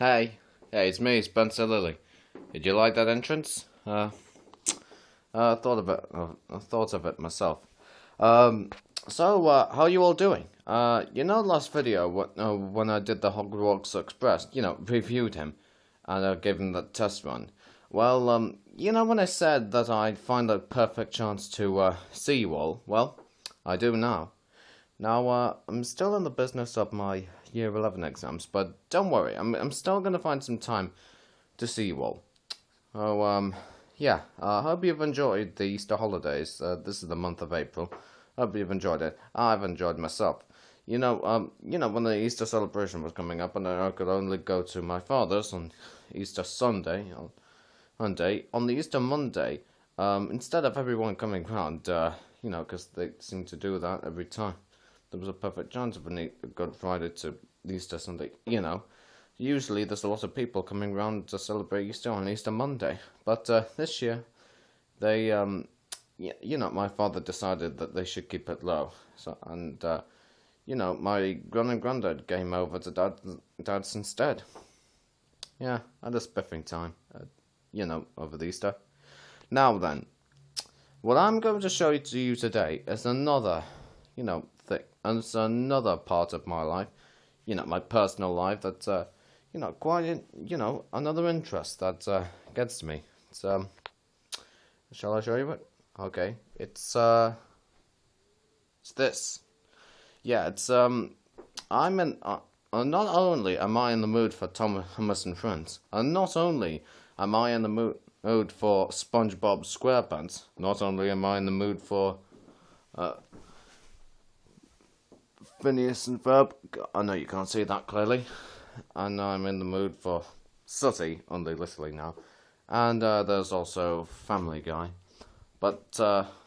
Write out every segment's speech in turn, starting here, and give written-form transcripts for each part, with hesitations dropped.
Hey, it's me, Spencer Lilly. Did you like that entrance? I thought of it myself. How you all doing? Last video, when I did the Hogwarts Express, reviewed him, and gave him that test run. Well, when I said that I'd find a perfect chance to, see you all, well, I do now. Now, I'm still in the business of my Year 11 exams, but don't worry, I'm still going to find some time to see you all. I hope you've enjoyed the Easter holidays. This is the month of April. Hope you've enjoyed it. I've enjoyed myself. When the Easter celebration was coming up, and I could only go to my father's on Easter Sunday, on the Easter Monday, instead of everyone coming round, because they seem to do that every time. There was a perfect chance of a Good Friday to Easter Sunday, Usually there's a lot of people coming round to celebrate Easter on Easter Monday. But this year, they, my father decided that they should keep it low. My gran and granddad came over to dad's instead. Yeah, I had a spiffing time, over the Easter. Now then, what I'm going to show you today is another, thing. And it's another part of my life, my personal life that's, another interest that gets to me. It's, shall I show you it? Okay, it's this. Yeah, it's, not only am I in the mood for Thomas and Friends, and not only am I in the mood for SpongeBob SquarePants, not only am I in the mood for, Phineas and Ferb. I know you can't see that clearly. And I'm in the mood for Sooty, only literally now. And there's also Family Guy. But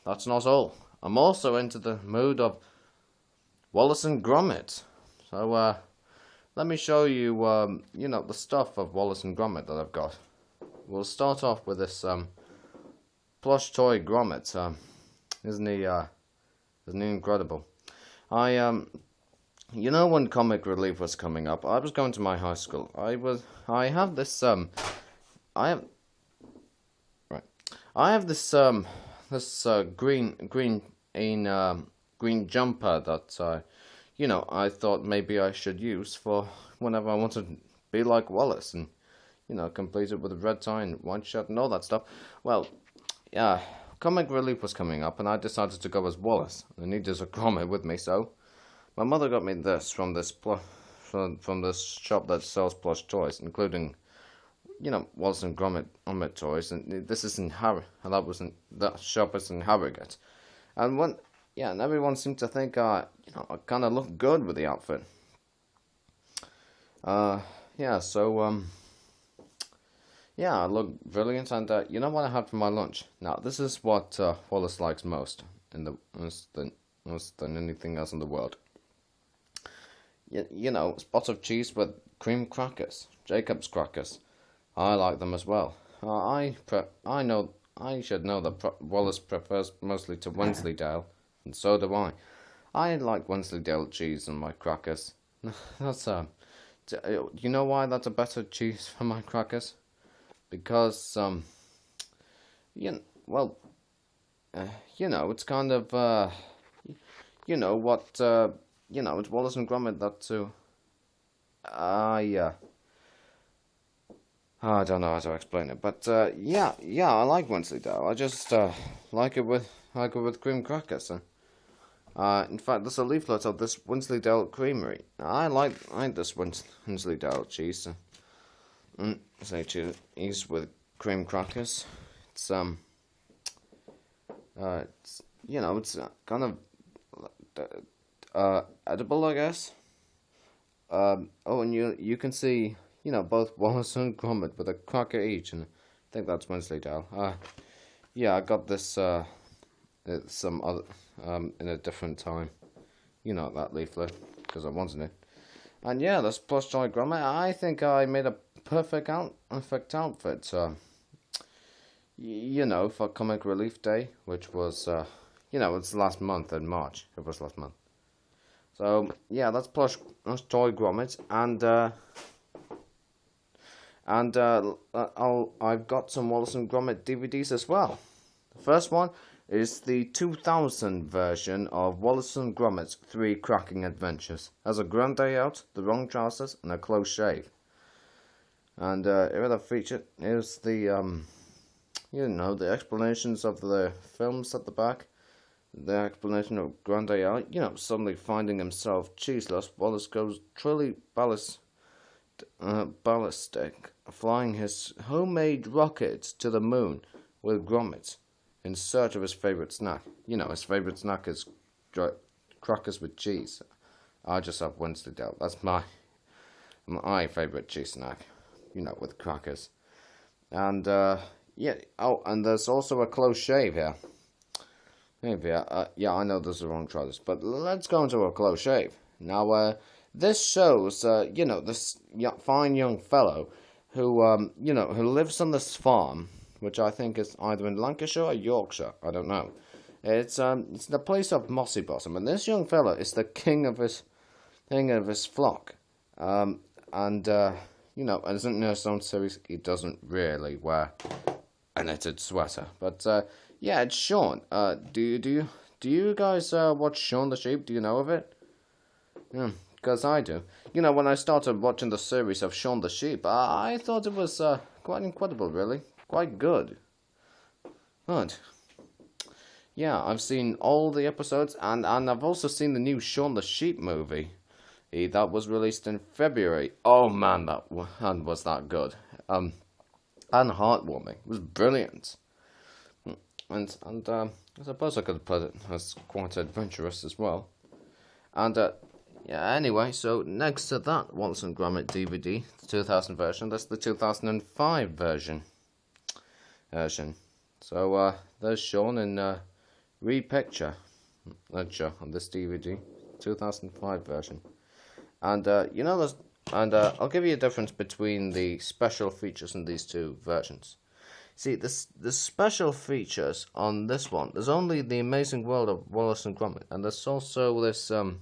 that's not all. I'm also into the mood of Wallace and Gromit. So let me show you, the stuff of Wallace and Gromit that I've got. We'll start off with this plush toy Gromit. Isn't he incredible? When comic relief was coming up, I was going to my high school. I have this green jumper that, I thought maybe I should use for whenever I want to be like Wallace and, complete it with a red tie and white shirt and all that stuff. Well, yeah, comic relief was coming up, and I decided to go as Wallace. I needed a Gromit with me, so my mother got me this from this shop that sells plush toys, including, Wallace and Gromit toys. And this is in that shop is in Harrogate. And and everyone seemed to think I kind of looked good with the outfit. I look brilliant, and you know what I had for my lunch? Now, this is what Wallace likes most than anything else in the world. Spots of cheese with cream crackers, Jacob's crackers. I like them as well. I should know that Wallace prefers mostly to Wensleydale, and so do I. I like Wensleydale cheese on my crackers. That's you know why that's a better cheese for my crackers? Because it's kind of it's Wallace and Gromit that too. I don't know how to explain it, but I like Wensleydale. I just like it with cream crackers. In fact, there's a leaflet of this Wensleydale Creamery. I like this Wensleydale cheese. Say cheese with cream crackers. It's it's kind of edible, I guess. And you can see, both Wallace and Gromit with a cracker each, and I think that's Wensleydale. I got this some other in a different time, that leaflet, because I wanted it. And yeah, this plush toy Gromit, I think I made a perfect outfit, for Comic Relief Day, which was, it's last month in March. It was last month. So, yeah, that's plush toy Gromit, and, And I've got some Wallace and Gromit DVDs as well. The first one is the 2000 version of Wallace and Gromit's 3 Cracking Adventures. Has a grand day out, the wrong trousers, and a close shave. And here are featured. Here's the the explanations of the films at the back. The explanation of grand day out. Suddenly finding himself cheeseless, Wallace goes truly ballistic, flying his homemade rockets to the moon with Gromit in search of his favourite snack. His favourite snack is crackers with cheese. I just have Wednesday-Dale. That's my favourite cheese snack, with crackers. And, and there's also a close shave here. Maybe, I know this is the wrong trousers, but let's go into a close shave. Now, this shows, this fine young fellow who, who lives on this farm, which I think is either in Lancashire or Yorkshire. I don't know. It's the place of Mossy Bottom, and this young fellow is the king of his flock. And as in the own series, he doesn't really wear a knitted sweater. But it's Shaun. Do you guys watch Shaun the Sheep? Do you know of it? Because I do. When I started watching the series of Shaun the Sheep, I thought it was quite incredible, really. Quite good. But, I've seen all the episodes, and I've also seen the new Shaun the Sheep movie. That was released in February. Oh man, was that good. And heartwarming. It was brilliant. And I suppose I could have put it as quite adventurous as well. And, anyway, so next to that Wallace and Gromit DVD, the 2000 version, that's the 2005 version. So, there's Shaun in repicture on this DVD, 2005 version. And, I'll give you a difference between the special features in these two versions. See, the special features on this one, there's only the Amazing World of Wallace and Gromit, and there's also this, something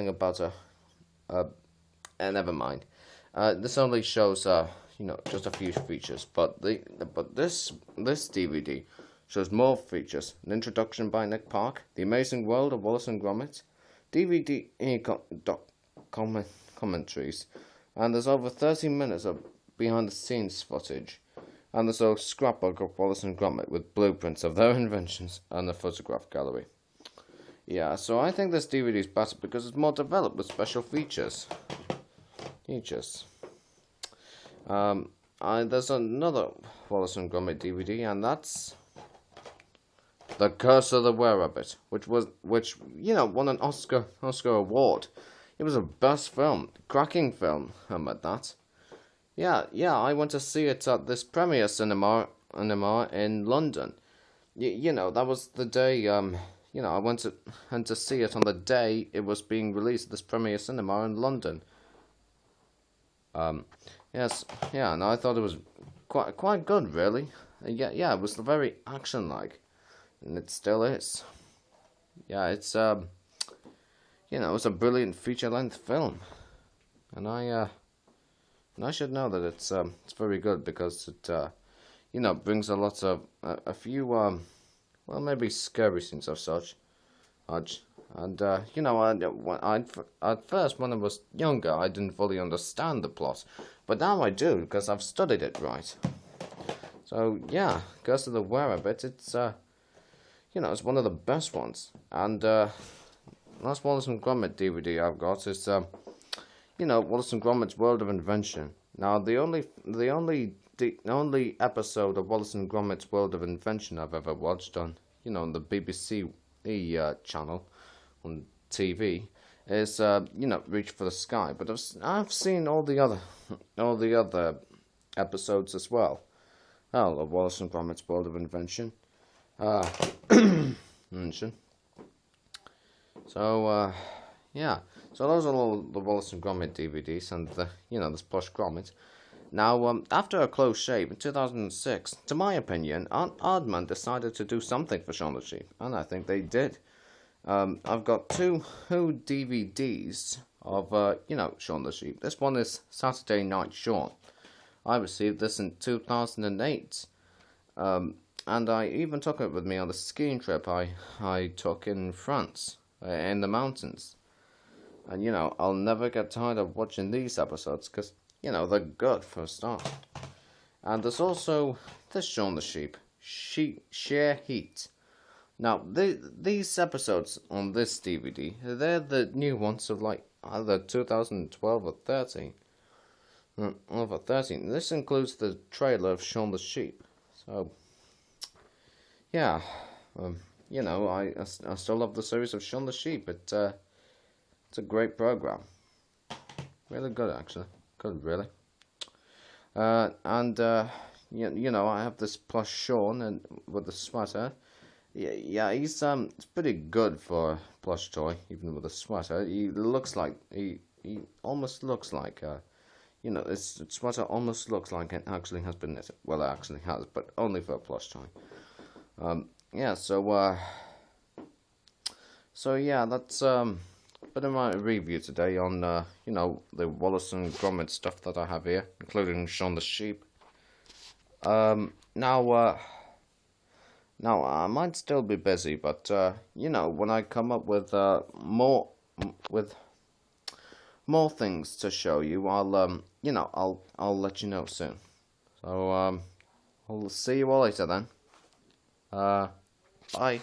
about never mind. This only shows, just a few features, but this DVD shows more features. An introduction by Nick Park, The Amazing World of Wallace and Gromit, DVD commentaries, and there's over 30 minutes of behind-the-scenes footage, and there's a scrapbook of Wallace and Gromit with blueprints of their inventions and a photograph gallery. Yeah, so I think this DVD is better because it's more developed with special features. There's another Wallace and Gromit DVD, and that's The Curse of the Were-Rabbit, which won an Oscar award. It was a best film, cracking film. At that. Yeah, I went to see it at this premiere cinema in London. That was the day. I went to see it on the day it was being released at this premiere cinema in London. And I thought it was quite good, really. It was very action-like, and it still is. Yeah, it's it's a brilliant feature-length film, and I should know that it's very good because it brings a lot of a few maybe scary scenes of such. And, at first, when I was younger, I didn't fully understand the plot. But now I do, because I've studied it right. So, Curse of the Were-Rabbit, it's, it's one of the best ones. And, last Wallace and Gromit DVD I've got is, Wallace and Gromit's World of Invention. Now, the only episode of Wallace and Gromit's World of Invention I've ever watched on, on the BBC channel on TV is Reach for the Sky, but I've seen all the other episodes as well. Of Wallace and Gromit's World of Invention. So those are all the Wallace and Gromit DVDs, and this plush Gromit. Now, after a close shave in 2006, to my opinion, Aardman decided to do something for Shaun the Sheep, and I think they did. I've got two DVDs of, Shaun the Sheep. This one is Saturday Night Shaun. I received this in 2008. And I even took it with me on the skiing trip I took in France, in the mountains. And, I'll never get tired of watching these episodes because, they're good for a start. And there's also this Shaun the Sheep, Sheer Heat. Now, these episodes on this DVD, they're the new ones of like either 2012 or 13. Over 13. This includes the trailer of Shaun the Sheep. So, yeah, I still love the series of Shaun the Sheep. It's a great program. Really good, actually. Good, really. I have this plush Shaun and with the sweater. Yeah, he's it's pretty good for a plush toy, even with a sweater. He almost looks like this sweater almost looks like it actually has been knitted. Well, it actually has, but only for a plush toy. So yeah, that's a bit of my review today on the Wallace and Gromit stuff that I have here, including Shaun the Sheep. Now I might still be busy, but when I come up with more things to show you, I'll let you know soon. So I'll see you all later then. Bye.